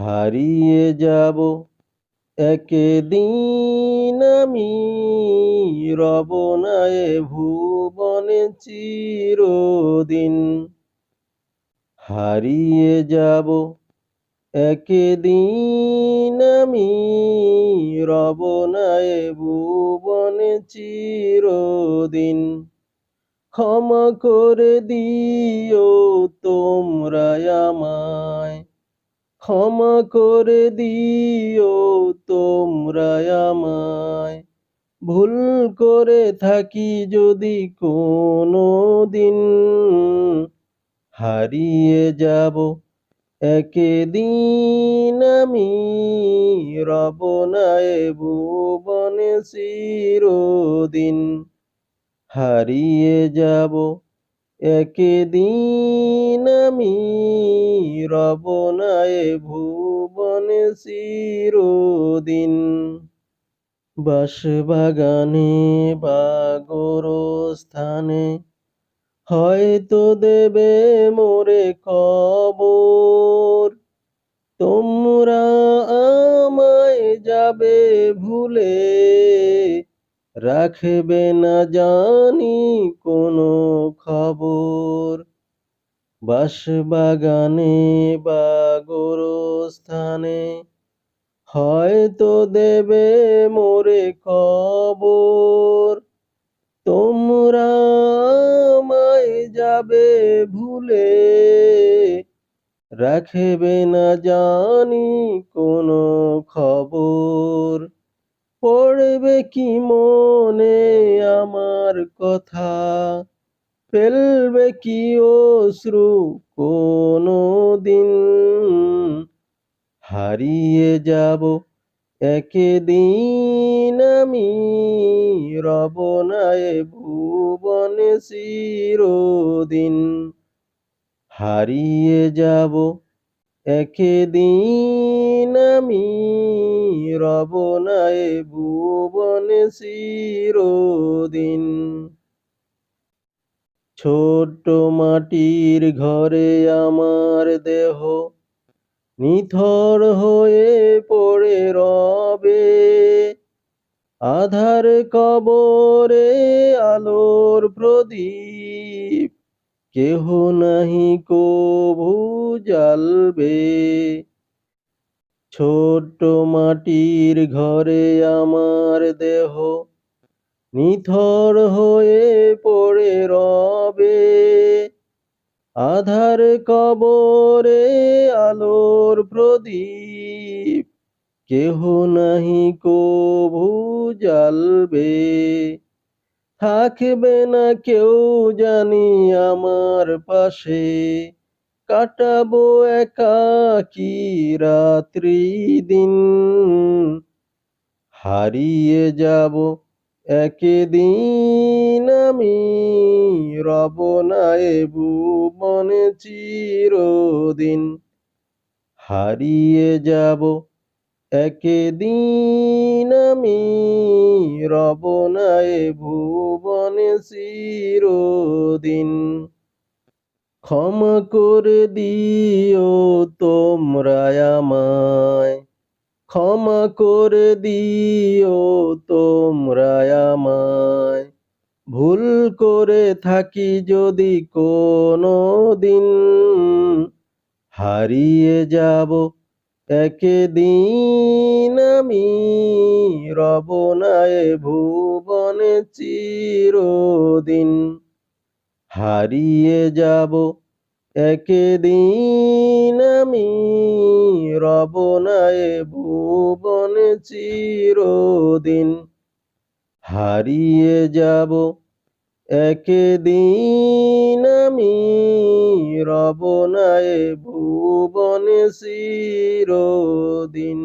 হারিয়ে যাব একদিন আমি, রব না এ ভুবনে চিরদিন। হারিয়ে যাব একদিন আমি, রব না এ ভুবনে চিরদিন। ক্ষমা করে দিও তোমরা আমায়, ক্ষমা করে দিও তোমরা আমায়। ভুল করে থাকি যদি কোনো দিন, হারিয়ে যাব একদিন আমি, রব না এ ভুবনে চিরদিন। হারিয়ে যাব একদিন আমি, রব না এ ভুবনে চিরদিন। বাঁশবাগানে বা গোরস্থানে হয়তো দেবে মোরে কবর। তোমরা আমায় যাবে ভুলে, রাখবে না জানি কোনো খবর। বাঁশবাগানে বা গোরস্থানে হয়তো দেবে মোরে কবর। তোমরা আমায় যাবে ভুলে, রাখবে না জানি কোনো খবর। পড়বে কি মনে আমার কথা, ফেলবে কি অশ্রু কোনো দিন। হারিয়ে যাব একদিন আমি, রব না এ ভুবনে চিরদিন। হারিয়ে যাব একদিন আমি, রব না এ ভুবনে চিরদিন। ছোট্ট মাটির ঘরে আমার দেহ নিথর হয়ে পড়ে রবে। আধার কবরে আলোর প্রদীপ কেহ নাহি কভু জ্বালবে। ছোট্ট মাটির ঘরে আমার দেহ নিথর হয়ে পড়ে রবে। আধার কবরে আলোর প্রদীপ কেহ নাহি কভু জ্বালবে। থাকবে না কেউ জানি আমার পাশে, কাটাবো একাকী রাত্রি দিন। হারিয়ে যাব একদিন আমি, রব না এ ভুবনে চিরদিন। হারিয়ে যাব একদিন আমি, রব না এ ভুবনে চিরদিন। ক্ষমা করে দিও তোমরা আমায়, ক্ষমা করে দিও তোমরা আমায়। ভুল করে থাকি যদি কোনো দিন, হারিয়ে যাব একদিন আমি, রব না এ ভুবনে চিরদিন। হারিয়ে যাব একদিন আমি, রব না এ ভুবনে চিরদিন। হারিয়ে যাব একদিন আমি, রব না এ ভুবনে চিরদিন।